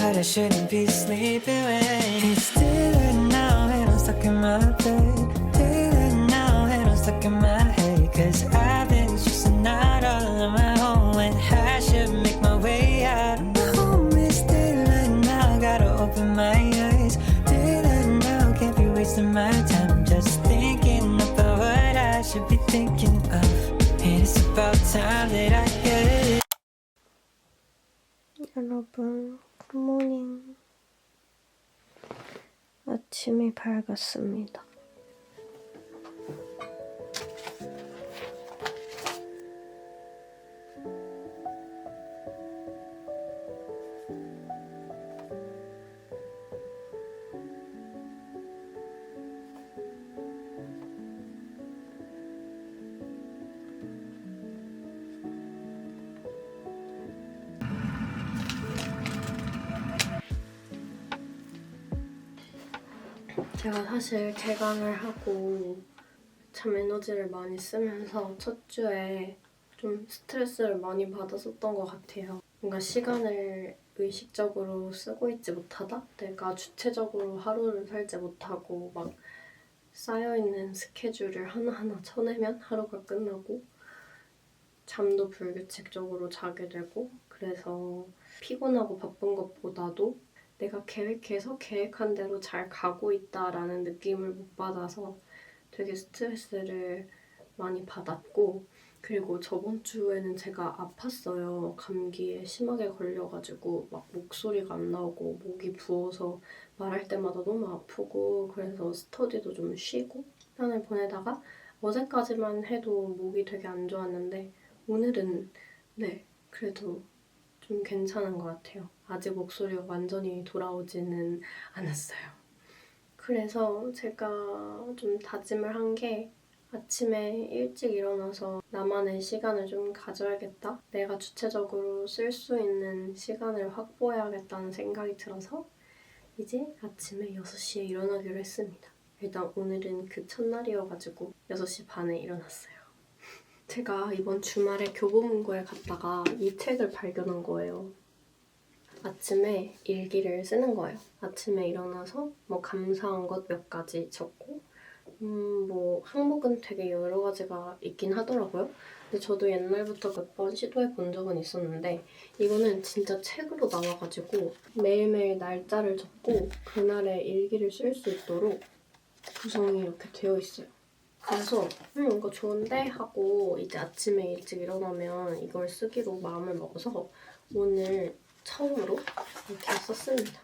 but I shouldn't be sleeping with. It's daylight now and I'm stuck in my bed. Daylight now and I'm stuck in my head. Cause I've been stressing out all on my own when I should make my way out. My home is daylight now, gotta open my eyes. Daylight now, can't be wasting my time just thinking about what I should be thinking of. And it's about time that I get it. 여러분, 굿모닝. 아침이 밝았습니다. 제가 사실 개강을 하고 참 에너지를 많이 쓰면서 첫 주에 좀 스트레스를 많이 받았었던 것 같아요. 뭔가 시간을 의식적으로 쓰고 있지 못하다? 내가 주체적으로 하루를 살지 못하고 막 쌓여있는 스케줄을 하나하나 쳐내면 하루가 끝나고 잠도 불규칙적으로 자게 되고 그래서 피곤하고 바쁜 것보다도 내가 계획해서 계획한 대로 잘 가고 있다라는 느낌을 못 받아서 되게 스트레스를 많이 받았고 그리고 저번 주에는 제가 아팠어요. 감기에 심하게 걸려가지고 막 목소리가 안 나오고 목이 부어서 말할 때마다 너무 아프고 그래서 스터디도 좀 쉬고 시간을 보내다가 어제까지만 해도 목이 되게 안 좋았는데 오늘은 네 그래도 좀 괜찮은 것 같아요. 아직 목소리가 완전히 돌아오지는 않았어요. 그래서 제가 좀 다짐을 한 게 아침에 일찍 일어나서 나만의 시간을 좀 가져야겠다. 내가 주체적으로 쓸 수 있는 시간을 확보해야겠다는 생각이 들어서 이제 아침에 6시에 일어나기로 했습니다. 일단 오늘은 그 첫날이어가지고 6시 반에 일어났어요. 제가 이번 주말에 교보문고에 갔다가 이 책을 발견한 거예요. 아침에 일기를 쓰는 거예요. 아침에 일어나서 뭐 감사한 것 몇 가지 적고 뭐 항목은 되게 여러 가지가 있긴 하더라고요. 근데 저도 옛날부터 몇 번 시도해 본 적은 있었는데 이거는 진짜 책으로 나와가지고 매일매일 날짜를 적고 그날의 일기를 쓸 수 있도록 구성이 이렇게 되어 있어요. 그래서 이거 좋은데 하고 이제 아침에 일찍 일어나면 이걸 쓰기로 마음을 먹어서 오늘 처음으로 이렇게 썼습니다.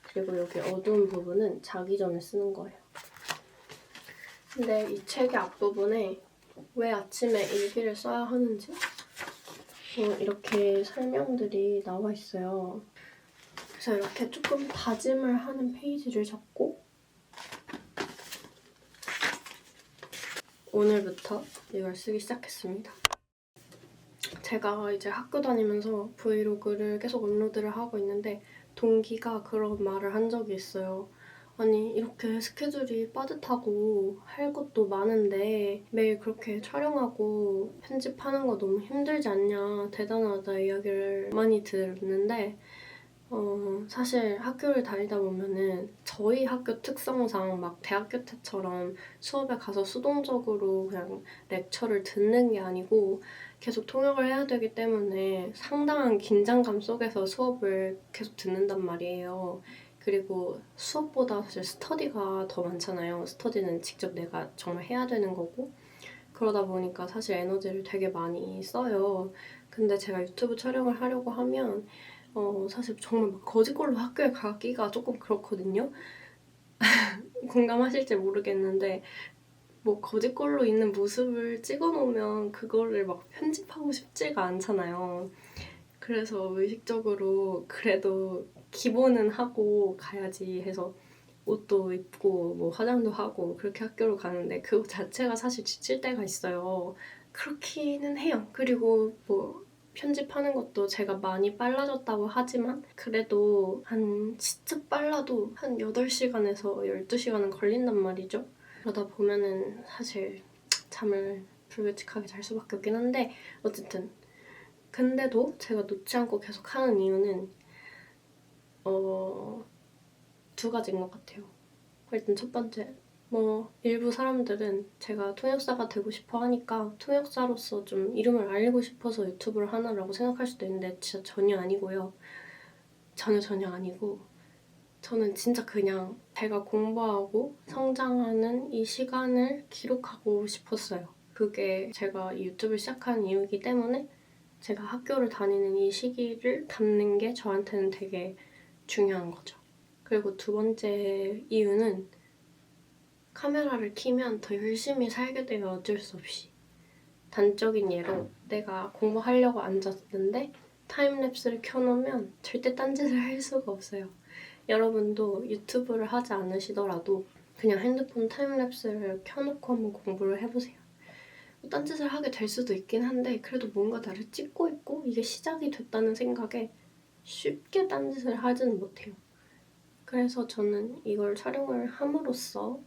그리고 여기 어두운 부분은 자기 전에 쓰는 거예요. 근데 이 책의 앞부분에 왜 아침에 일기를 써야 하는지 이렇게 설명들이 나와 있어요. 그래서 이렇게 조금 다짐을 하는 페이지를 적고 오늘부터 이걸 쓰기 시작했습니다. 제가 이제 학교 다니면서 브이로그를 계속 업로드를 하고 있는데 동기가 그런 말을 한 적이 있어요. 아니 이렇게 스케줄이 빠듯하고 할 것도 많은데 매일 그렇게 촬영하고 편집하는 거 너무 힘들지 않냐 대단하다 이야기를 많이 들었는데 사실 학교를 다니다 보면은 저희 학교 특성상 막 대학교 때처럼 수업에 가서 수동적으로 그냥 렉처를 듣는 게 아니고 계속 통역을 해야 되기 때문에 상당한 긴장감 속에서 수업을 계속 듣는단 말이에요. 그리고 수업보다 사실 스터디가 더 많잖아요. 스터디는 직접 내가 정말 해야 되는 거고 그러다 보니까 사실 에너지를 되게 많이 써요. 근데 제가 유튜브 촬영을 하려고 하면 사실 정말 막 거짓골로 학교에 가기가 조금 그렇거든요. 공감하실지 모르겠는데 뭐 거짓골로 있는 모습을 찍어놓으면 그거를 막 편집하고 싶지가 않잖아요. 그래서 의식적으로 그래도 기본은 하고 가야지 해서 옷도 입고 뭐 화장도 하고 그렇게 학교로 가는데 그거 자체가 사실 지칠 때가 있어요. 그렇기는 해요. 그리고 뭐 편집하는 것도 제가 많이 빨라졌다고 하지만 그래도 한 진짜 빨라도 한 8시간에서 12시간은 걸린단 말이죠. 그러다 보면은 사실 잠을 불규칙하게 잘 수밖에 없긴 한데 어쨌든 근데도 제가 놓지 않고 계속 하는 이유는 두 가지인 것 같아요. 일단 첫 번째, 일부 사람들은 제가 통역사가 되고 싶어 하니까 통역사로서 좀 이름을 알리고 싶어서 유튜브를 하나라고 생각할 수도 있는데 진짜 전혀 아니고요. 전혀 아니고 저는 진짜 그냥 제가 공부하고 성장하는 이 시간을 기록하고 싶었어요. 그게 제가 이 유튜브를 시작한 이유이기 때문에 제가 학교를 다니는 이 시기를 담는 게 저한테는 되게 중요한 거죠. 그리고 두 번째 이유는 카메라를 켜면 더 열심히 살게 돼요, 어쩔 수 없이. 단적인 예로 내가 공부하려고 앉았는데 타임랩스를 켜놓으면 절대 딴짓을 할 수가 없어요. 여러분도 유튜브를 하지 않으시더라도 그냥 핸드폰 타임랩스를 켜놓고 한번 공부를 해보세요. 딴짓을 하게 될 수도 있긴 한데 그래도 뭔가 나를 찍고 있고 이게 시작이 됐다는 생각에 쉽게 딴짓을 하지는 못해요. 그래서 저는 이걸 촬영을 함으로써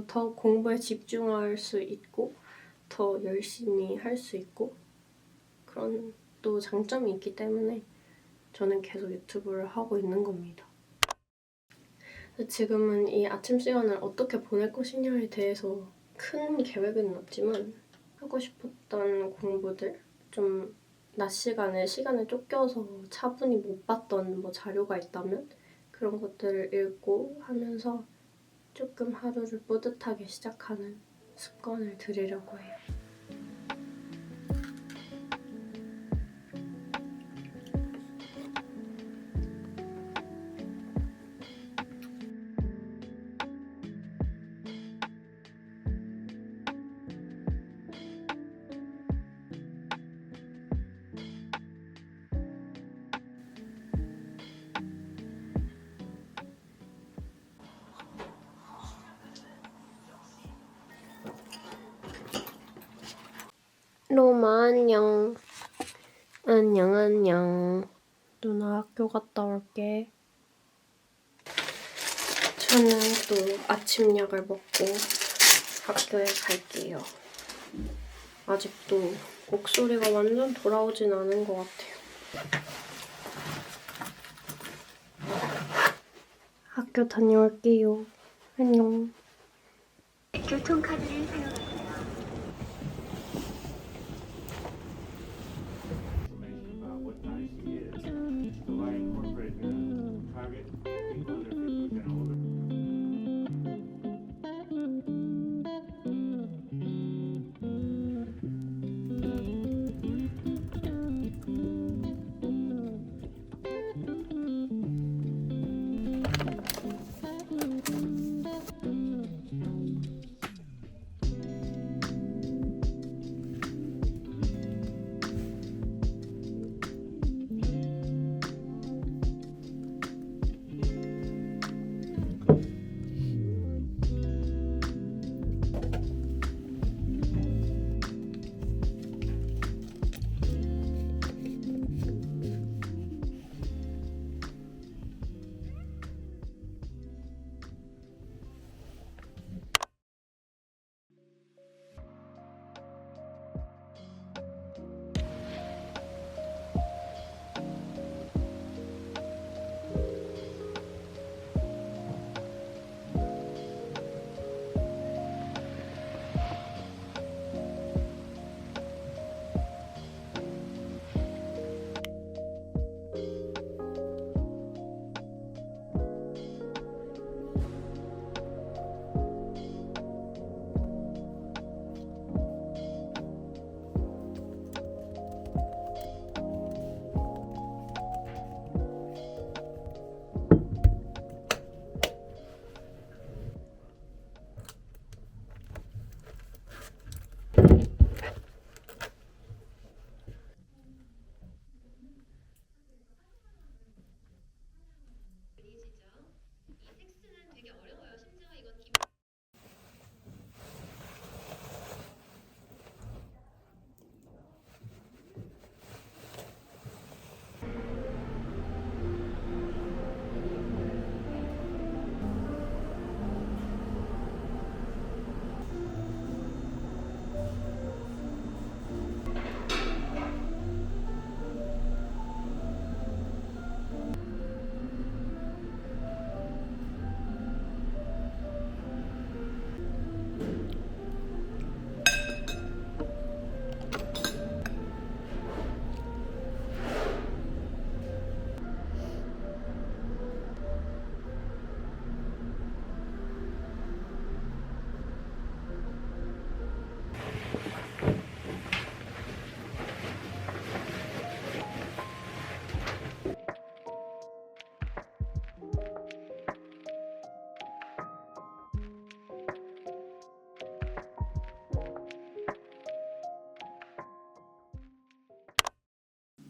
더 공부에 집중할 수 있고 더 열심히 할 수 있고 그런 또 장점이 있기 때문에 저는 계속 유튜브를 하고 있는 겁니다. 지금은 이 아침 시간을 어떻게 보낼 것이냐에 대해서 큰 계획은 없지만 하고 싶었던 공부들, 좀 낮 시간에 시간을 쫓겨서 차분히 못 봤던 자료가 있다면 그런 것들을 읽고 하면서 조금 하루를 뿌듯하게 시작하는 습관을 들이려고 해요. 로마 안녕. 안녕. 누나 학교 갔다 올게. 저는 또 아침약을 먹고 학교에 갈게요. 아직도 목소리가 완전 돌아오진 않은 것 같아요. 학교 다녀올게요. 안녕. 교통카드를 사용합니다. Information about what IC is. So I incorporated a target people under 50 and older.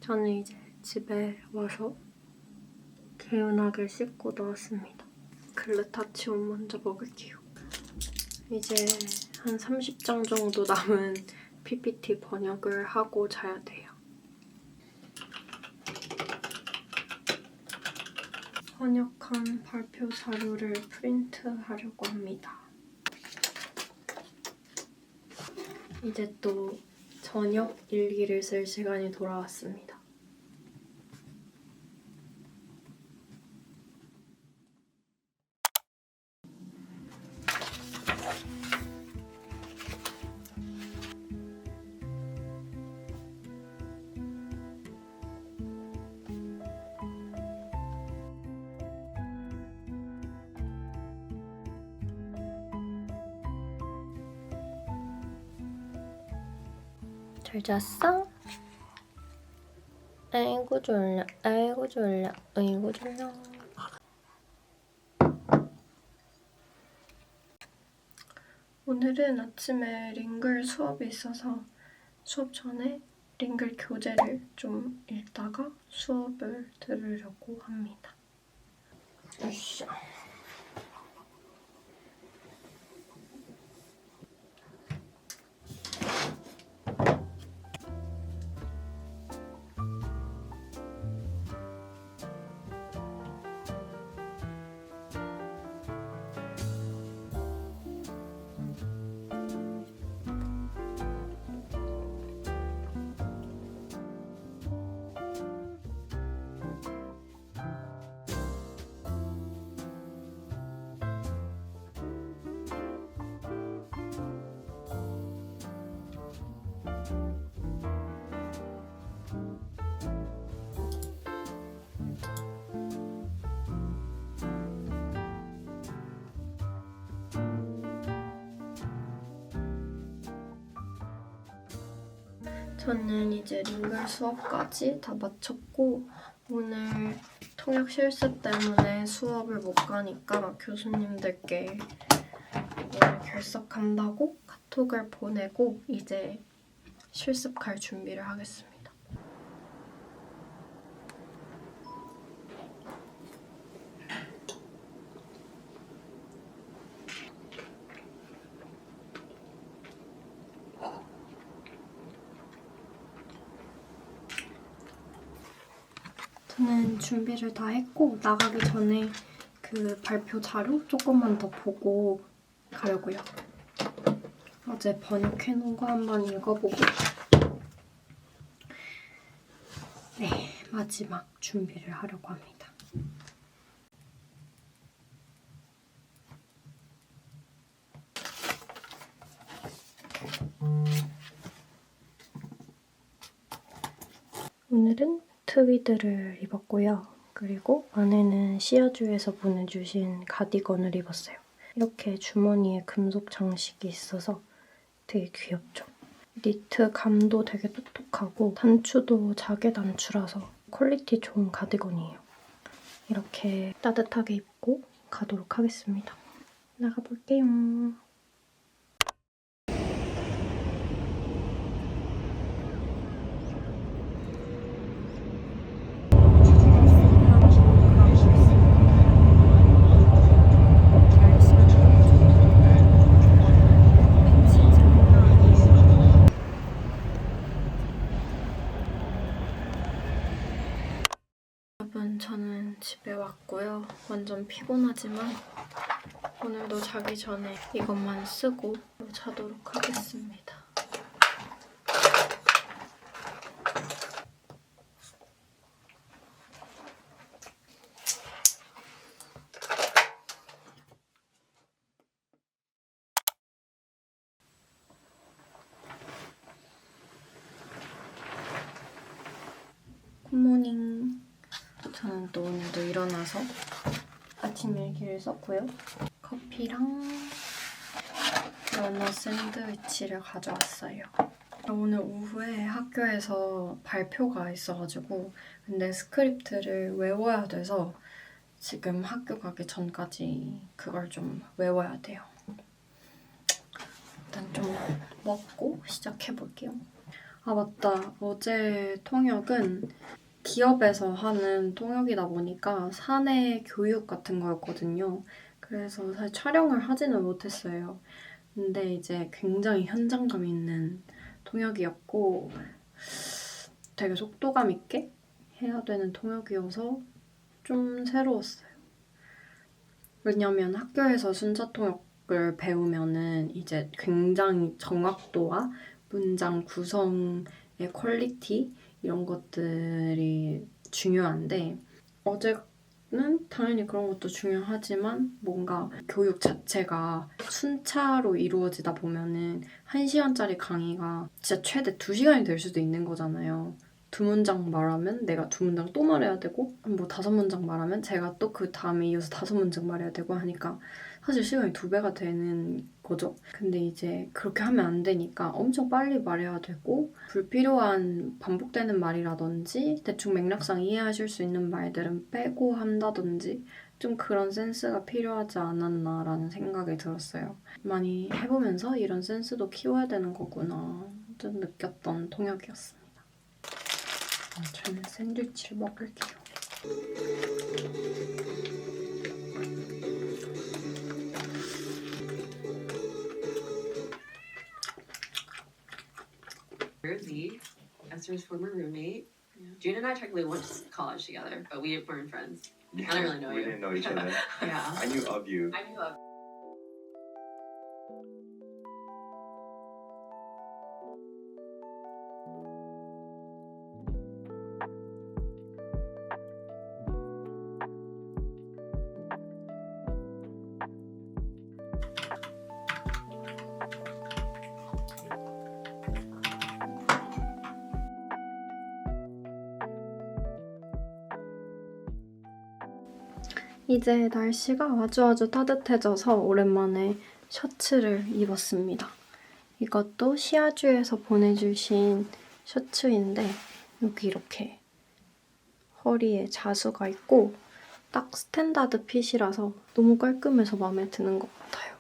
저는 이제 집에 와서 개운하게 씻고 나왔습니다. 글루타치온 먼저 먹을게요. 이제 한 30장 정도 남은 PPT 번역을 하고 자야 돼요. 번역한 발표 자료를 프린트하려고 합니다. 이제 또 저녁 일기를 쓸 시간이 돌아왔습니다. 잘 잤어? 아이고 졸려, 아이고 졸려, 아이고 졸려. 오늘은 아침에 링글 수업이 있어서 수업 전에 링글 교재를 좀 읽다가 수업을 들으려고 합니다. 으쌰. 저는 이제 링글 수업까지 다 마쳤고 오늘 통역 실습 때문에 수업을 못 가니까 교수님들께 오늘 결석한다고 카톡을 보내고 이제 실습 갈 준비를 하겠습니다. 저는 준비를 다 했고 나가기 전에 그 발표 자료 조금만 더 보고 가려고요. 어제 번역해놓은 거 한번 읽어보고 네, 마지막 준비를 하려고 합니다. 오늘은 트위드를 입었고요. 그리고 안에는 시아주에서 보내주신 가디건을 입었어요. 이렇게 주머니에 금속 장식이 있어서 되게 귀엽죠? 니트 감도 되게 똑똑하고 단추도 자개 단추라서 퀄리티 좋은 가디건이에요. 이렇게 따뜻하게 입고 가도록 하겠습니다. 나가볼게요. 여러분, 저는 집에 왔고요. 완전 피곤하지만 오늘도 자기 전에 이것만 쓰고 자도록 하겠습니다. 굿모닝. 저는 또 오늘도 일어나서 아침 일기를 썼고요. 커피랑 연어 샌드위치를 가져왔어요. 오늘 오후에 학교에서 발표가 있어가지고 근데 스크립트를 외워야 돼서 지금 학교 가기 전까지 그걸 좀 외워야 돼요. 일단 좀 먹고 시작해볼게요. 아 맞다. 어제 통역은 기업에서 하는 통역이다 보니까 사내 교육 같은 거였거든요. 그래서 사실 촬영을 하지는 못했어요. 근데 이제 굉장히 현장감 있는 통역이었고 되게 속도감 있게 해야 되는 통역이어서 좀 새로웠어요. 왜냐면 학교에서 순차 통역을 배우면은 이제 굉장히 정확도와 문장 구성의 퀄리티 이런 것들이 중요한데 어제는 당연히 그런 것도 중요하지만 뭔가 교육 자체가 순차로 이루어지다 보면은 1시간짜리 강의가 진짜 최대 2시간이 될 수도 있는 거잖아요. 2문장 말하면 내가 2문장 또 말해야 되고 뭐 5문장 말하면 제가 또 그 다음에 이어서 5문장 말해야 되고 하니까 사실 시간이 2배가 되는 거죠. 근데 이제 그렇게 하면 안 되니까 엄청 빨리 말해야 되고 불필요한 반복되는 말이라든지 대충 맥락상 이해하실 수 있는 말들은 빼고 한다든지 좀 그런 센스가 필요하지 않았나라는 생각이 들었어요. 많이 해보면서 이런 센스도 키워야 되는 거구나 좀 느꼈던 통역이었습니다. 저는 샌드위치를 먹을게요. Z, Esther's former roommate. June and I technically went to college together, but we weren't friends. I don't really know We you. didn't know each other. Yeah. I knew of you. I knew of. 이제 날씨가 아주 따뜻해져서 오랜만에 셔츠를 입었습니다. 이것도 시아주에서 보내주신 셔츠인데 여기 이렇게 허리에 자수가 있고 딱 스탠다드 핏이라서 너무 깔끔해서 마음에 드는 것 같아요.